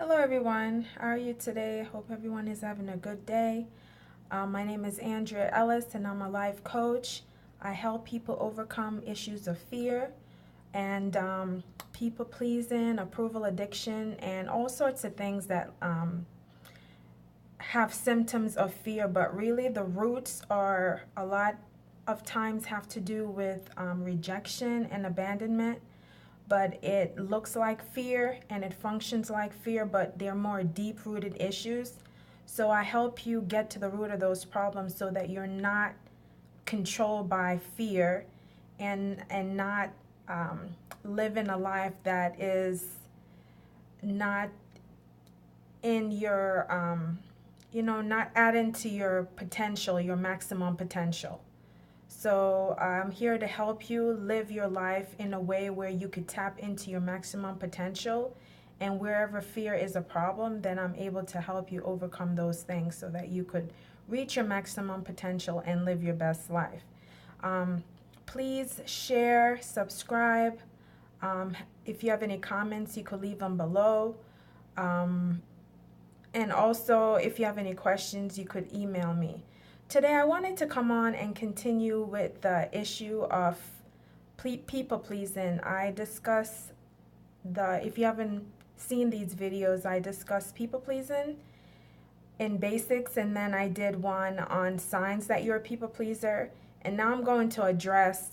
Hello everyone, how are you today? Hope everyone is having a good day. My name is Andrea Ellis and I'm a life coach. I help people overcome issues of fear and people pleasing, approval addiction, and all sorts of things that have symptoms of fear, but really the roots are a lot of times have to do with rejection and abandonment, but it looks like fear and it functions like fear, but they're more deep rooted issues. So I help you get to the root of those problems so that you're not controlled by fear and not living a life that is not in your not adding to your potential, your maximum potential. So I'm here to help you live your life in a way where you could tap into your maximum potential. And wherever fear is a problem, then I'm able to help you overcome those things so that you could reach your maximum potential and live your best life. Please share, subscribe. If you have any comments, you could leave them below. And also, if you have any questions, you could email me. Today, I wanted to come on and continue with the issue of people pleasing. If you haven't seen these videos, I discuss people pleasing in basics, and then I did one on signs that you're a people pleaser. And now I'm going to address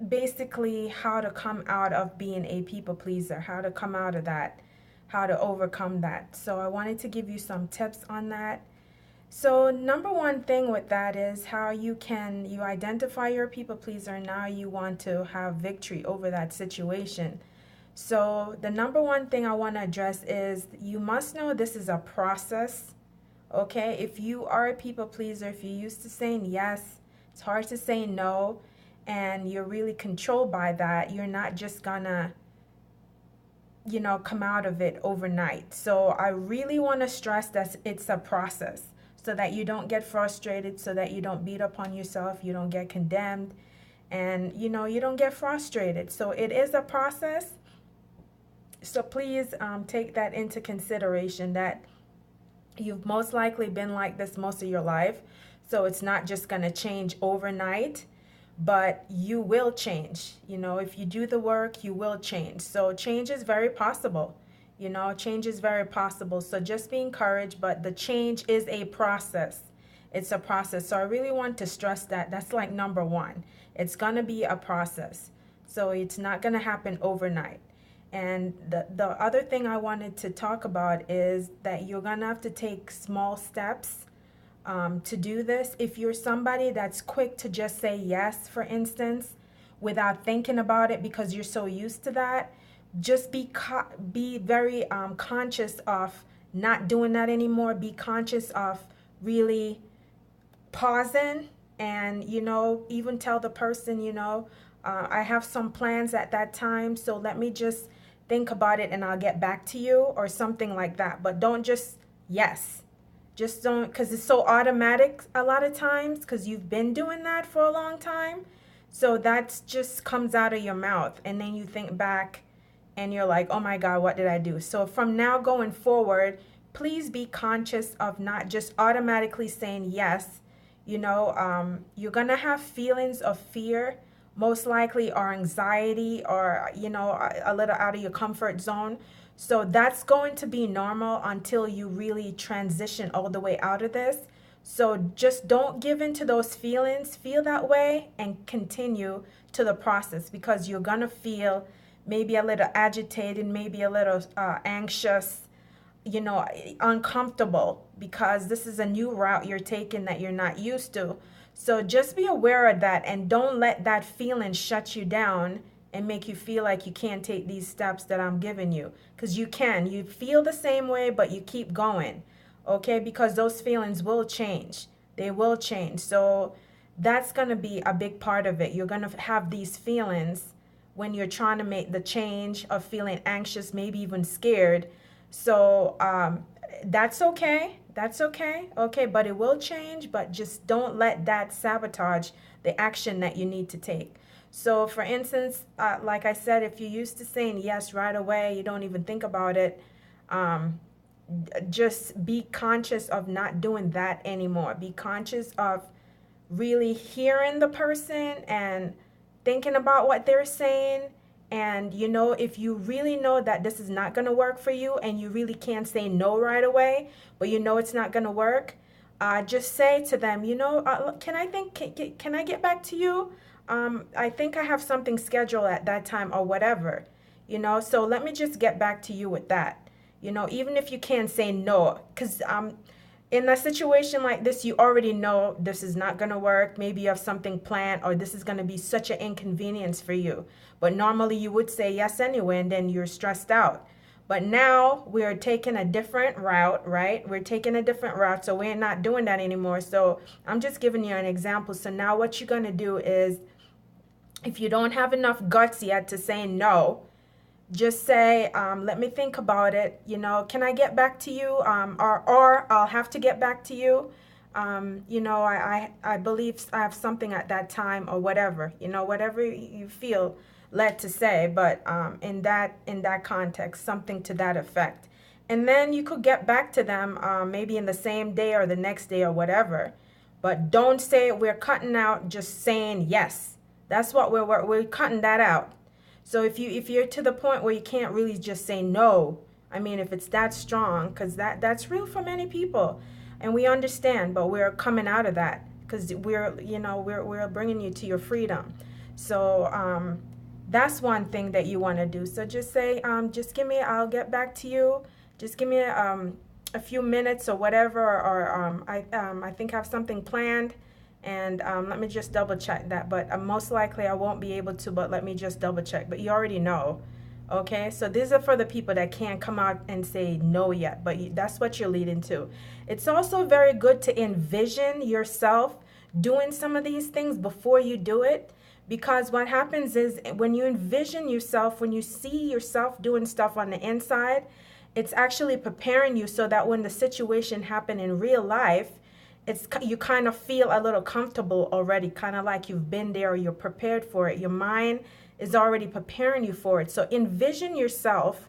basically how to come out of being a people pleaser, how to come out of that, how to overcome that. So I wanted to give you some tips on that. So number one thing with that is how you identify your people pleaser, and now you want to have victory over that situation. So the number one thing I want to address is you must know this is a process. Okay, if you are a people pleaser, if you're used to saying yes, it's hard to say no, and you're really controlled by that, you're not just gonna come out of it overnight. So I really want to stress that it's a process so that you don't get frustrated, so that you don't beat up on yourself, you don't get condemned, and you don't get frustrated. So it is a process. So please take that into consideration, that you've most likely been like this most of your life. So it's not just going to change overnight, but you will change. If you do the work, you will change. So change is very possible. Change is very possible. So just be encouraged, but the change is a process. It's a process. So I really want to stress that. That's like number one. It's going to be a process. So it's not going to happen overnight. And the other thing I wanted to talk about is that you're going to have to take small steps to do this. If you're somebody that's quick to just say yes, for instance, without thinking about it because you're so used to that, just be very conscious of not doing that anymore. Be conscious of really pausing and, even tell the person, I have some plans at that time, so let me just think about it and I'll get back to you, or something like that. But don't just yes. Just don't, because it's so automatic a lot of times because you've been doing that for a long time. So that just comes out of your mouth, and then you think back and you're like, oh my God, what did I do? So from now going forward, please be conscious of not just automatically saying yes. You're going to have feelings of fear, most likely, or anxiety, or, a little out of your comfort zone. So that's going to be normal until you really transition all the way out of this. So just don't give in to those feelings. Feel that way and continue to the process, because you're going to feel maybe a little agitated, maybe a little anxious, uncomfortable, because this is a new route you're taking that you're not used to. So just be aware of that, and don't let that feeling shut you down and make you feel like you can't take these steps that I'm giving you, because you can. You feel the same way, but you keep going, okay? Because those feelings will change. They will change. So that's going to be a big part of it. You're going to have these feelings when you're trying to make the change of feeling anxious, maybe even scared. So that's okay. That's okay. Okay, but it will change, but just don't let that sabotage the action that you need to take. So for instance, like I said, if you're used to saying yes right away, you don't even think about it, um, just be conscious of not doing that anymore. Be conscious of really hearing the person and thinking about what they're saying. And if you really know that this is not going to work for you and you really can't say no right away, but it's not going to work, just say to them, can I get back to you? I think I have something scheduled at that time or whatever, so let me just get back to you with that. Even if you can't say no, because in a situation like this, you already know this is not going to work. Maybe you have something planned, or this is going to be such an inconvenience for you. But normally you would say yes anyway, and then you're stressed out. But now we're taking a different route, right? We're taking a different route, so we're not doing that anymore. So I'm just giving you an example. So now what you're going to do is, if you don't have enough guts yet to say no, just say, let me think about it. Can I get back to you? Or I'll have to get back to you. I believe I have something at that time, or whatever. Whatever you feel led to say, but in that context, something to that effect. And then you could get back to them maybe in the same day or the next day or whatever. But don't say we're cutting out just saying yes. That's what we're cutting that out. So if you're to the point where you can't really just say no, I mean, if it's that strong, because that's real for many people, and we understand, but we're coming out of that because we're bringing you to your freedom. So that's one thing that you want to do. So just say, I'll get back to you. Just give me a few minutes or whatever, or I think I have something planned. And let me just double check that. But most likely I won't be able to, but let me just double check. But you already know. Okay, so these are for the people that can't come out and say no yet, but that's what you're leading to. It's also very good to envision yourself doing some of these things before you do it, because what happens is when you envision yourself, when you see yourself doing stuff on the inside, it's actually preparing you so that when the situation happens in real life, you kind of feel a little comfortable already, kind of like you've been there or you're prepared for it. Your mind is already preparing you for it. So envision yourself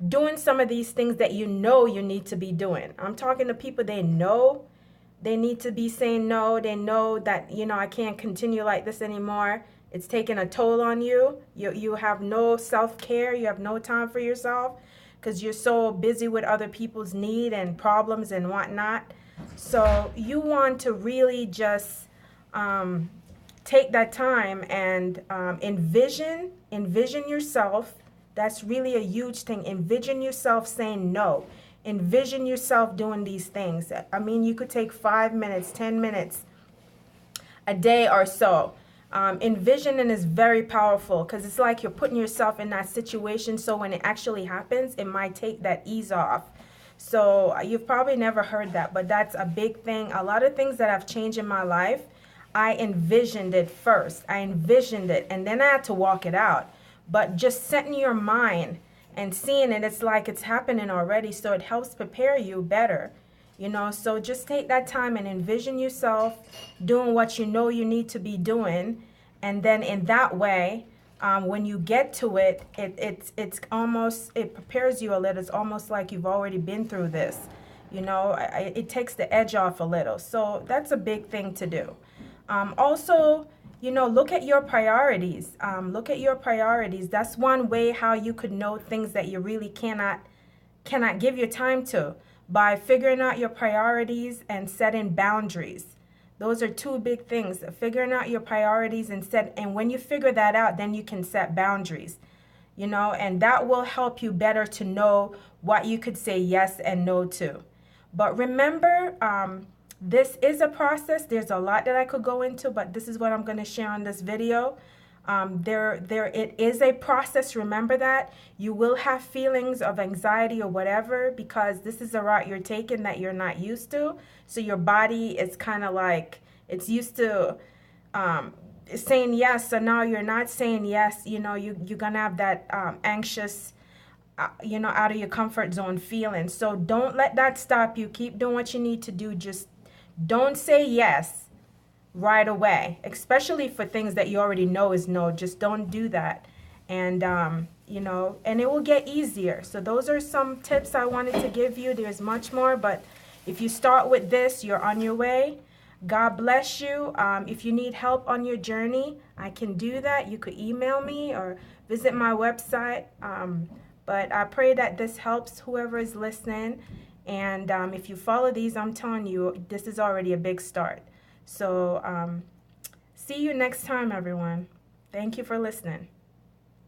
doing some of these things that you need to be doing. I'm talking to people, they know they need to be saying no. They know that, I can't continue like this anymore. It's taking a toll on you. You have no self-care. You have no time for yourself because you're so busy with other people's need and problems and whatnot. So you want to really just take that time and envision yourself. That's really a huge thing. Envision yourself saying no. Envision yourself doing these things. I mean, you could take 5 minutes, 10 minutes a day or so. Envisioning is very powerful because it's like you're putting yourself in that situation, so when it actually happens, it might take that ease off. So you've probably never heard that, but that's a big thing. A lot of things that have changed in my life, I envisioned it first. I envisioned it, and then I had to walk it out. But just setting your mind and seeing it, it's like it's happening already, so it helps prepare you better. So just take that time and envision yourself doing what you need to be doing, and then in that way, when you get to it, it prepares you a little. It's almost like you've already been through this. It takes the edge off a little. So that's a big thing to do. Also, look at your priorities. Look at your priorities. That's one way how you could know things that you really cannot give your time to, by figuring out your priorities and setting boundaries. Those are two big things. Figuring out your priorities and when you figure that out, then you can set boundaries, and that will help you better to know what you could say yes and no to. But remember, this is a process. There's a lot that I could go into, but this is what I'm going to share on this video. It is a process. Remember that you will have feelings of anxiety or whatever, because this is a route you're taking that you're not used to. So your body is kind of like, it's used to saying yes. So now you're not saying yes. You're going to have that anxious, out of your comfort zone feeling. So don't let that stop you. Keep doing what you need to do. Just don't say yes right away, especially for things that you already know is no. Just don't do that. And, and it will get easier. So those are some tips I wanted to give you. There's much more, but if you start with this, you're on your way. God bless you. If you need help on your journey, I can do that. You could email me or visit my website. But I pray that this helps whoever is listening. And if you follow these, I'm telling you, this is already a big start. So see you next time, everyone. Thank you for listening.